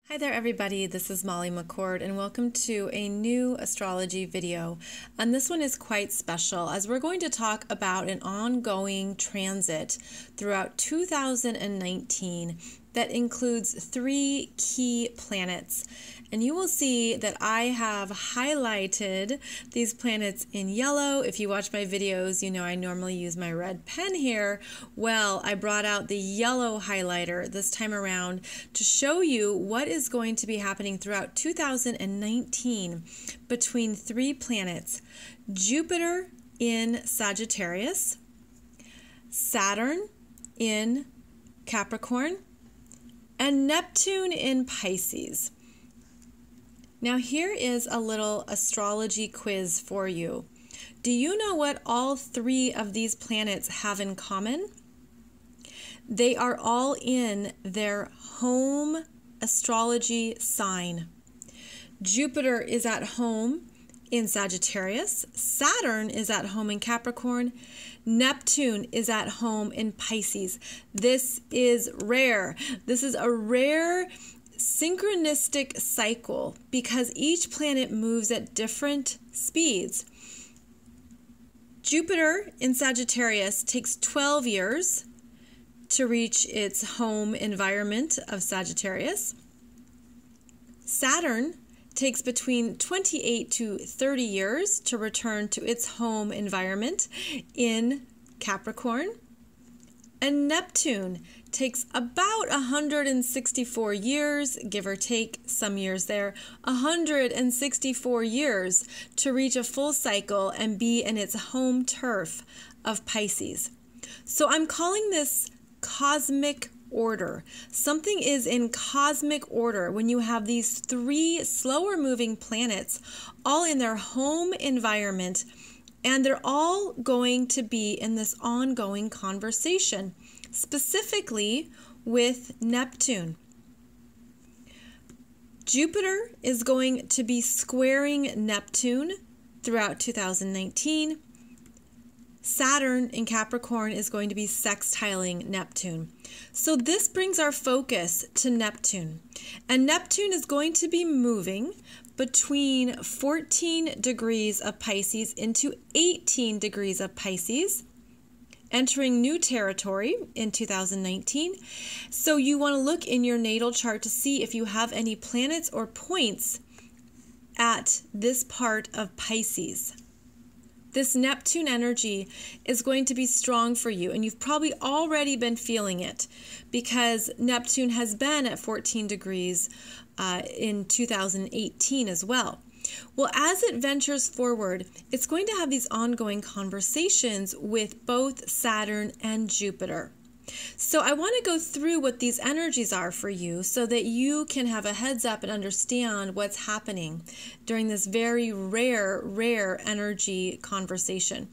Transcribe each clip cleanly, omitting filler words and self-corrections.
Hi there everybody, this is Molly McCord and welcome to a new astrology video. And this one is quite special as we're going to talk about an ongoing transit throughout 2019 that includes 3 key planets. And you will see that I have highlighted these planets in yellow. If you watch my videos, you know I normally use my red pen here. Well, I brought out the yellow highlighter this time around to show you what is going to be happening throughout 2019 between 3 planets: Jupiter in Sagittarius, Saturn in Capricorn, and Neptune in Pisces. Now here is a little astrology quiz for you. Do you know what all 3 of these planets have in common? They are all in their home astrology sign. Jupiter is at home in Sagittarius, Saturn is at home in Capricorn, Neptune is at home in Pisces. This is rare. This is a rare synchronistic cycle because each planet moves at different speeds. Jupiter in Sagittarius takes 12 years to reach its home environment of Sagittarius. Saturn takes between 28 to 30 years to return to its home environment in Capricorn. And Neptune takes about 164 years, give or take some years there, 164 years to reach a full cycle and be in its home turf of Pisces. So I'm calling this cosmic order. Something is in cosmic order when you have these 3 slower moving planets all in their home environment, and they're all going to be in this ongoing conversation, specifically with Neptune. Jupiter is going to be squaring Neptune throughout 2019. Saturn in Capricorn is going to be sextiling Neptune. So this brings our focus to Neptune. And Neptune is going to be moving between 14 degrees of Pisces into 18 degrees of Pisces, entering new territory in 2019. So you want to look in your natal chart to see if you have any planets or points at this part of Pisces. This Neptune energy is going to be strong for you, and you've probably already been feeling it because Neptune has been at 14 degrees in 2018 as well. Well, as it ventures forward, it's going to have these ongoing conversations with both Saturn and Jupiter. So I want to go through what these energies are for you so that you can have a heads up and understand what's happening during this very rare energy conversation.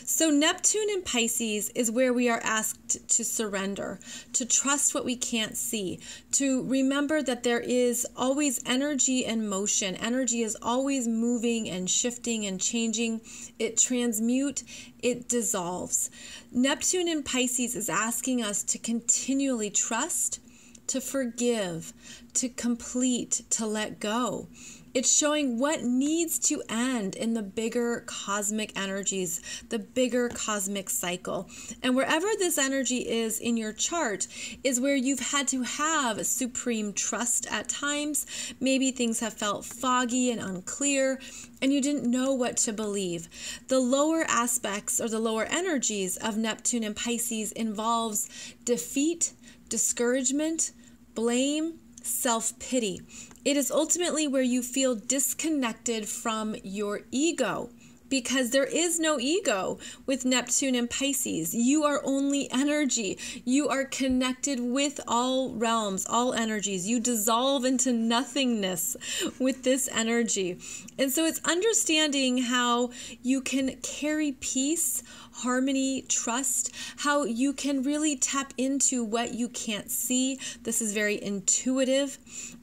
So Neptune in Pisces is where we are asked to surrender, to trust what we can't see, to remember that there is always energy and motion. Energy is always moving and shifting and changing. It transmutes, it dissolves. Neptune in Pisces is asking us to continually trust, to forgive, to complete, to let go. It's showing what needs to end in the bigger cosmic energies, the bigger cosmic cycle. And wherever this energy is in your chart is where you've had to have supreme trust at times. Maybe things have felt foggy and unclear, and you didn't know what to believe. The lower aspects or the lower energies of Neptune and Pisces involves defeat, discouragement, blame, self-pity. It is ultimately where you feel disconnected from your ego, because there is no ego with Neptune and Pisces. You are only energy. You are connected with all realms, all energies. You dissolve into nothingness with this energy. And so it's understanding how you can carry peace, harmony, trust, how you can really tap into what you can't see. This is very intuitive.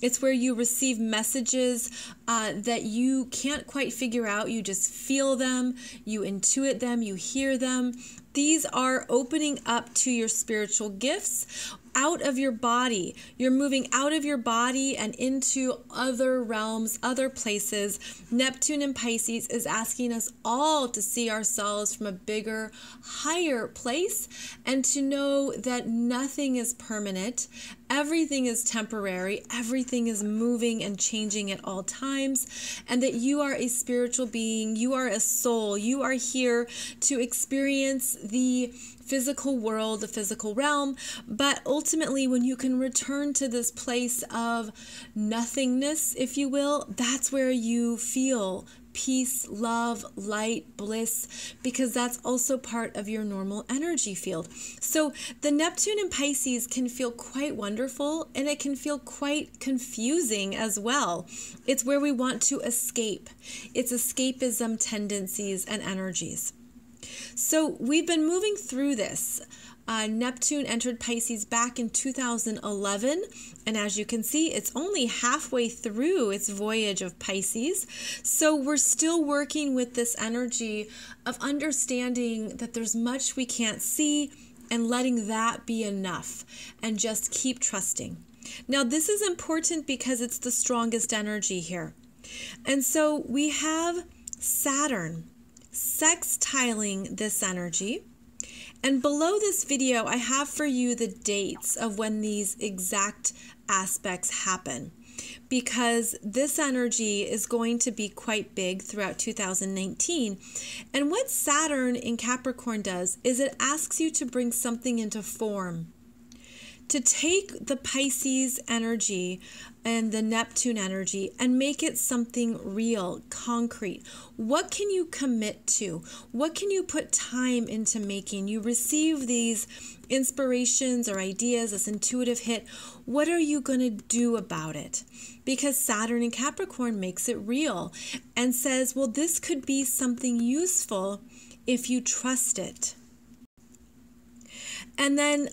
It's where you receive messages that you can't quite figure out. You just feel them, you intuit them, you hear them. These are opening up to your spiritual gifts, out of your body. You're moving out of your body and into other realms, other places. Neptune and Pisces is asking us all to see ourselves from a bigger, higher place and to know that nothing is permanent. Everything is temporary. Everything is moving and changing at all times, and that you are a spiritual being. You are a soul. You are here to experience the physical world, the physical realm, but ultimately when you can return to this place of nothingness, if you will, that's where you feel peace, love, light, bliss, because that's also part of your normal energy field. So the Neptune and Pisces can feel quite wonderful, and it can feel quite confusing as well. It's where we want to escape. It's escapism tendencies and energies. So we've been moving through this. Neptune entered Pisces back in 2011, and as you can see, it's only halfway through its voyage of Pisces. So we're still working with this energy of understanding that there's much we can't see and letting that be enough and just keep trusting. Now, this is important because it's the strongest energy here. And so we have Saturn sextiling this energy. And below this video, I have for you the dates of when these exact aspects happen, because this energy is going to be quite big throughout 2019. And what Saturn in Capricorn does is it asks you to bring something into form, to take the Pisces energy and the Neptune energy and make it something real, concrete. What can you commit to? What can you put time into making? You receive these inspirations or ideas, this intuitive hit. What are you going to do about it? Because Saturn in Capricorn makes it real and says, well, this could be something useful if you trust it. And then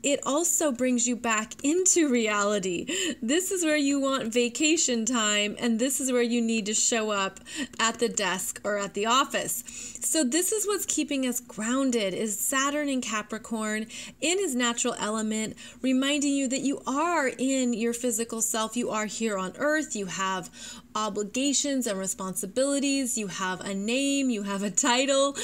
it also brings you back into reality. This is where you want vacation time, and this is where you need to show up at the desk or at the office. So this is what's keeping us grounded, is Saturn in Capricorn in his natural element, reminding you that you are in your physical self. You are here on earth. You have obligations and responsibilities. You have a name. You have a title.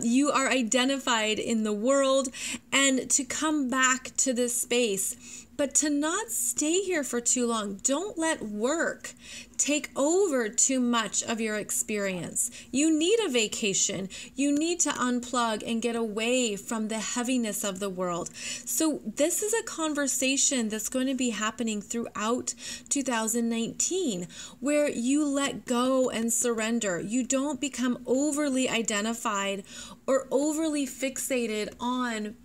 You are identified in the world. And to come back to this space, but to not stay here for too long. Don't let work take over too much of your experience. You need a vacation. You need to unplug and get away from the heaviness of the world. So this is a conversation that's going to be happening throughout 2019, where you let go and surrender. You don't become overly identified or overly fixated on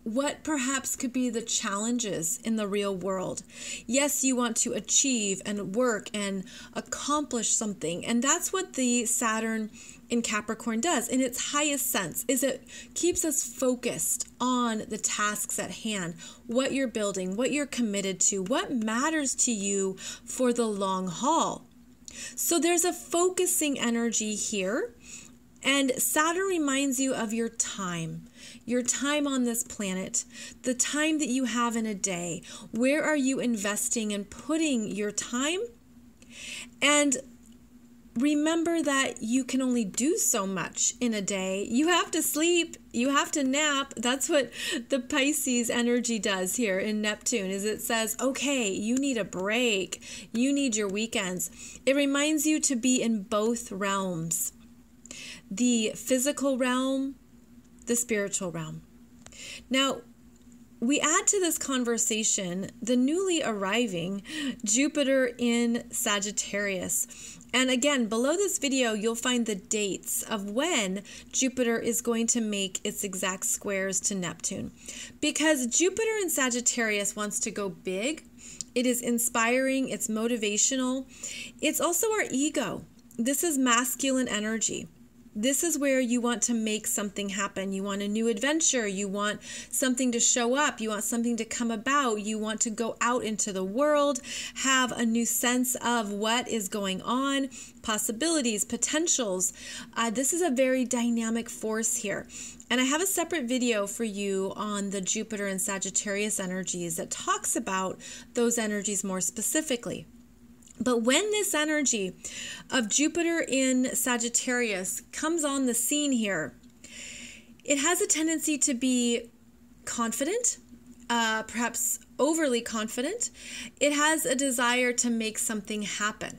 what perhaps could be the challenges in the real world. Yes, you want to achieve and work and accomplish something. And that's what the Saturn in Capricorn does in its highest sense, is it keeps us focused on the tasks at hand, what you're building, what you're committed to, what matters to you for the long haul. So there's a focusing energy here. And Saturn reminds you of your time on this planet, the time that you have in a day. Where are you investing and putting your time? And remember that you can only do so much in a day. You have to sleep, you have to nap. That's what the Pisces energy does here in Neptune, is it says, okay, you need a break. You need your weekends. It reminds you to be in both realms. The physical realm, the spiritual realm. Now, we add to this conversation the newly arriving Jupiter in Sagittarius. And again, below this video, you'll find the dates of when Jupiter is going to make its exact squares to Neptune. Because Jupiter in Sagittarius wants to go big. It is inspiring. It's motivational. It's also our ego. This is masculine energy. This is where you want to make something happen. You want a new adventure. You want something to show up. You want something to come about. You want to go out into the world, have a new sense of what is going on, possibilities, potentials. This is a very dynamic force here. And I have a separate video for you on the Jupiter and Sagittarius energies that talks about those energies more specifically. But when this energy of Jupiter in Sagittarius comes on the scene here, it has a tendency to be confident, perhaps overly confident. It has a desire to make something happen.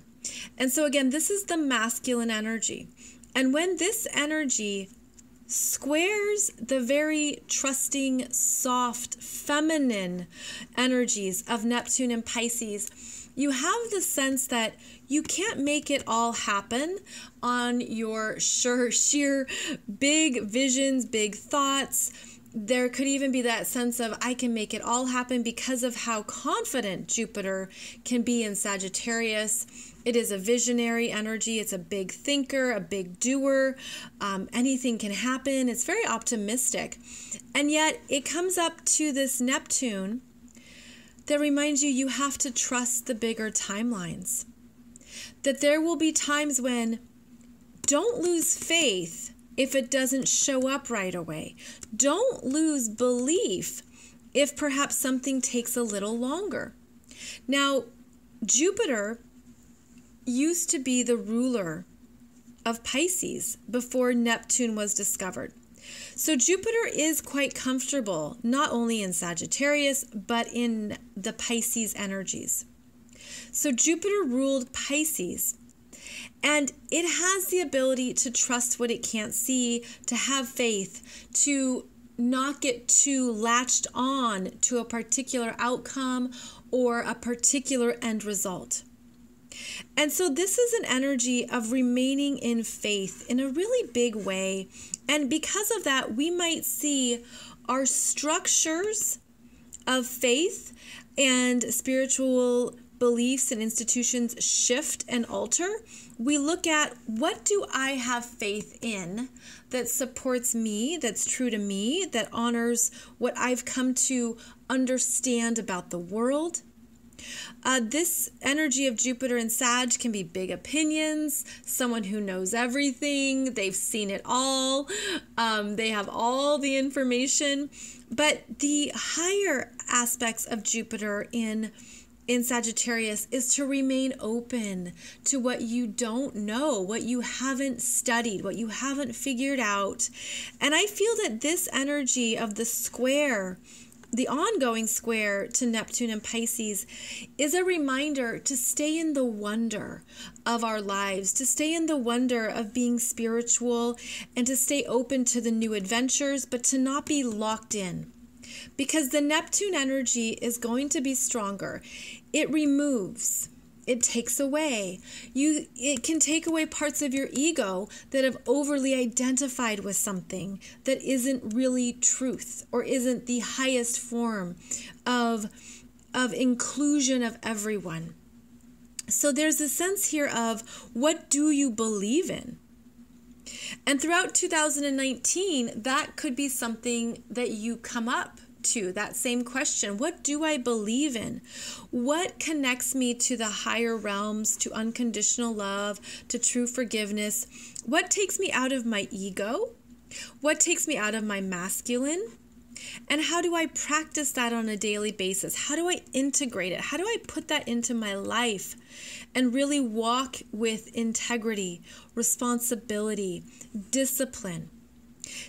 And so again, this is the masculine energy. And when this energy squares the very trusting, soft, feminine energies of Neptune and Pisces, you have the sense that you can't make it all happen on your sheer big visions, big thoughts. There could even be that sense of I can make it all happen because of how confident Jupiter can be in Sagittarius. It is a visionary energy. It's a big thinker, a big doer. Anything can happen. It's very optimistic. And yet it comes up to this Neptune that reminds you have to trust the bigger timelines. That there will be times when don't lose faith if it doesn't show up right away. Don't lose belief if perhaps something takes a little longer. Now, Jupiter used to be the ruler of Pisces before Neptune was discovered. So Jupiter is quite comfortable, not only in Sagittarius, but in the Pisces energies. So Jupiter ruled Pisces, and it has the ability to trust what it can't see, to have faith, to not get too latched on to a particular outcome or a particular end result. And so this is an energy of remaining in faith in a really big way. And because of that, we might see our structures of faith and spiritual beliefs and institutions shift and alter. We look at, what do I have faith in that supports me, that's true to me, that honors what I've come to understand about the world? This energy of Jupiter and Sag can be big opinions, someone who knows everything, they've seen it all, they have all the information. But the higher aspects of Jupiter in Sagittarius is to remain open to what you don't know, what you haven't studied, what you haven't figured out. And I feel that this energy of the square, the ongoing square to Neptune and Pisces, is a reminder to stay in the wonder of our lives, to stay in the wonder of being spiritual, and to stay open to the new adventures, but to not be locked in. Because the Neptune energy is going to be stronger. It removes. It takes away. It can take away parts of your ego that have overly identified with something that isn't really truth or isn't the highest form of inclusion of everyone. So there's a sense here of, what do you believe in? And throughout 2019, that could be something that you come up to, that same question. What do I believe in? What connects me to the higher realms, to unconditional love, to true forgiveness? What takes me out of my ego? What takes me out of my masculine? And how do I practice that on a daily basis? How do I integrate it? How do I put that into my life and really walk with integrity, responsibility, discipline?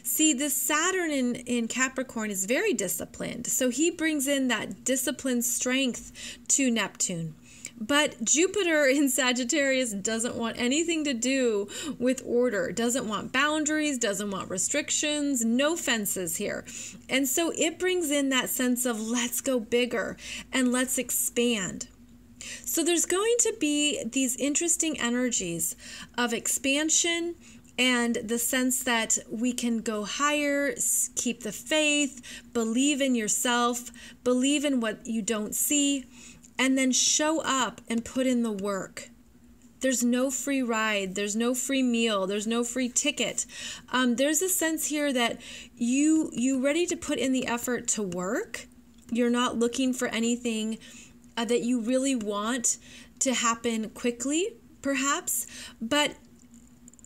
See, this Saturn in Capricorn is very disciplined. So he brings in that disciplined strength to Neptune. But Jupiter in Sagittarius doesn't want anything to do with order, doesn't want boundaries, doesn't want restrictions, no fences here. And so it brings in that sense of, let's go bigger and let's expand. So there's going to be these interesting energies of expansion and the sense that we can go higher, keep the faith, believe in yourself, believe in what you don't see, and then show up and put in the work. There's no free ride. There's no free meal. There's no free ticket. There's a sense here that you ready to put in the effort to work. You're not looking for anything that you really want to happen quickly, perhaps, but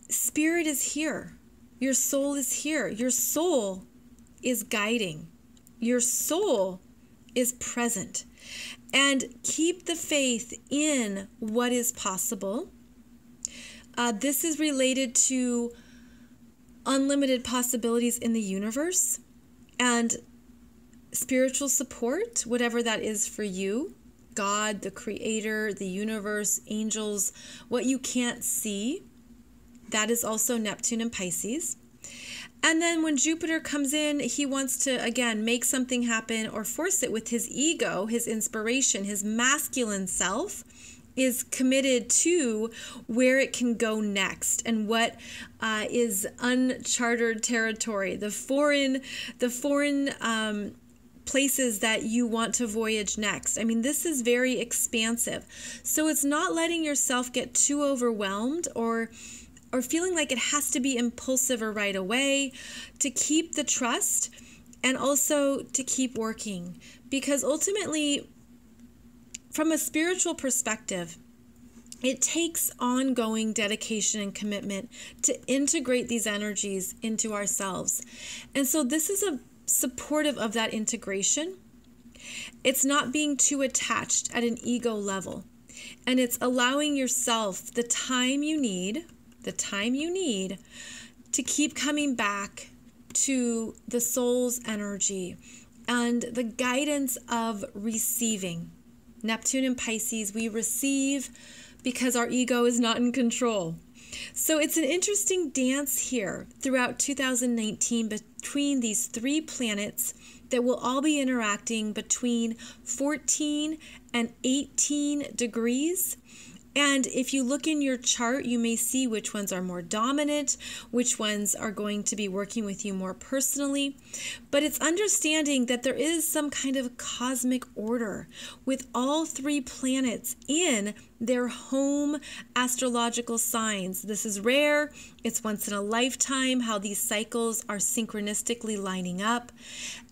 Spirit is here. Your soul is here. Your soul is guiding. Your soul is present. And keep the faith in what is possible. This is related to unlimited possibilities in the universe and spiritual support, whatever that is for you. God, the creator, the universe, angels, what you can't see. That is also Neptune and Pisces. And then when Jupiter comes in, he wants to, again, make something happen or force it with his ego, his inspiration, his masculine self is committed to where it can go next and what is uncharted territory, the foreign places that you want to voyage next. I mean, this is very expansive. So it's not letting yourself get too overwhelmed or feeling like it has to be impulsive or right away, to keep the trust and also to keep working. Because ultimately, from a spiritual perspective, it takes ongoing dedication and commitment to integrate these energies into ourselves. And so this is a supportive of that integration. It's not being too attached at an ego level. And it's allowing yourself the time you need to keep coming back to the soul's energy and the guidance of receiving. Neptune and Pisces, we receive because our ego is not in control. So it's an interesting dance here throughout 2019 between these three planets that will all be interacting between 14 and 18 degrees. And if you look in your chart, you may see which ones are more dominant, which ones are going to be working with you more personally. But it's understanding that there is some kind of cosmic order with all three planets in their home astrological signs. This is rare. It's once in a lifetime how these cycles are synchronistically lining up.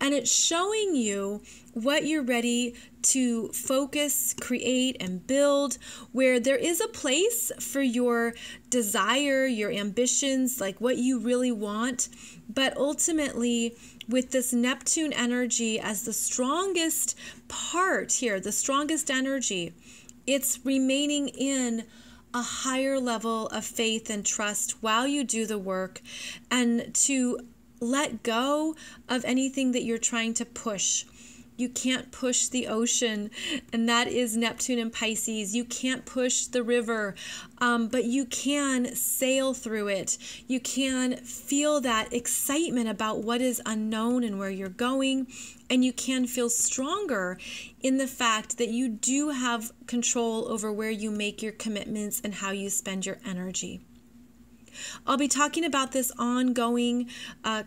And it's showing you what you're ready to focus, create, and build, where there is a place for your desire, your ambitions, like what you really want. But ultimately, with this Neptune energy as the strongest part here, the strongest energy, it's remaining in a higher level of faith and trust while you do the work, and to let go of anything that you're trying to push. You can't push the ocean, and that is Neptune and Pisces. You can't push the river, but you can sail through it. You can feel that excitement about what is unknown and where you're going, and you can feel stronger in the fact that you do have control over where you make your commitments and how you spend your energy. I'll be talking about this ongoing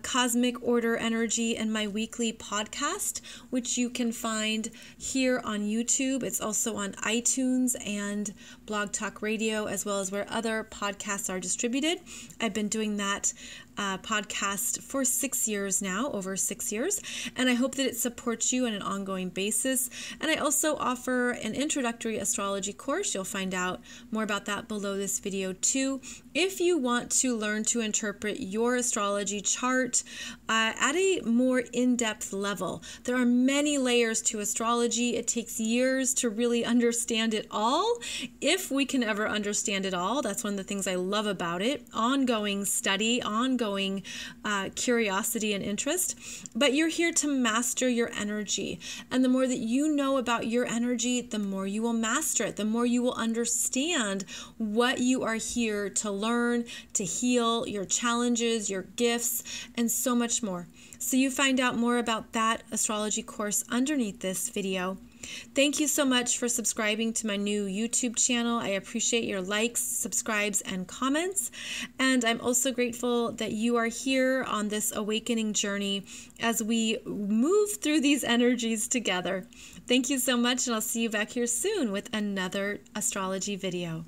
cosmic order energy in my weekly podcast, which you can find here on YouTube. It's also on iTunes and Blog Talk Radio, as well as where other podcasts are distributed. I've been doing that podcast for 6 years now, over 6 years, and I hope that it supports you on an ongoing basis. And I also offer an introductory astrology course. You'll find out more about that below this video too. If you want to learn to interpret your astrology chart at a more in-depth level, there are many layers to astrology. It takes years to really understand it all, if we can ever understand it all. That's one of the things I love about it. Ongoing study, ongoing curiosity and interest, but you're here to master your energy. And the more that you know about your energy, the more you will master it, the more you will understand what you are here to learn, to heal, your challenges, your gifts, and so much more. So you find out more about that astrology course underneath this video. Thank you so much for subscribing to my new YouTube channel. I appreciate your likes, subscribes, and comments. And I'm also grateful that you are here on this awakening journey as we move through these energies together. Thank you so much, and I'll see you back here soon with another astrology video.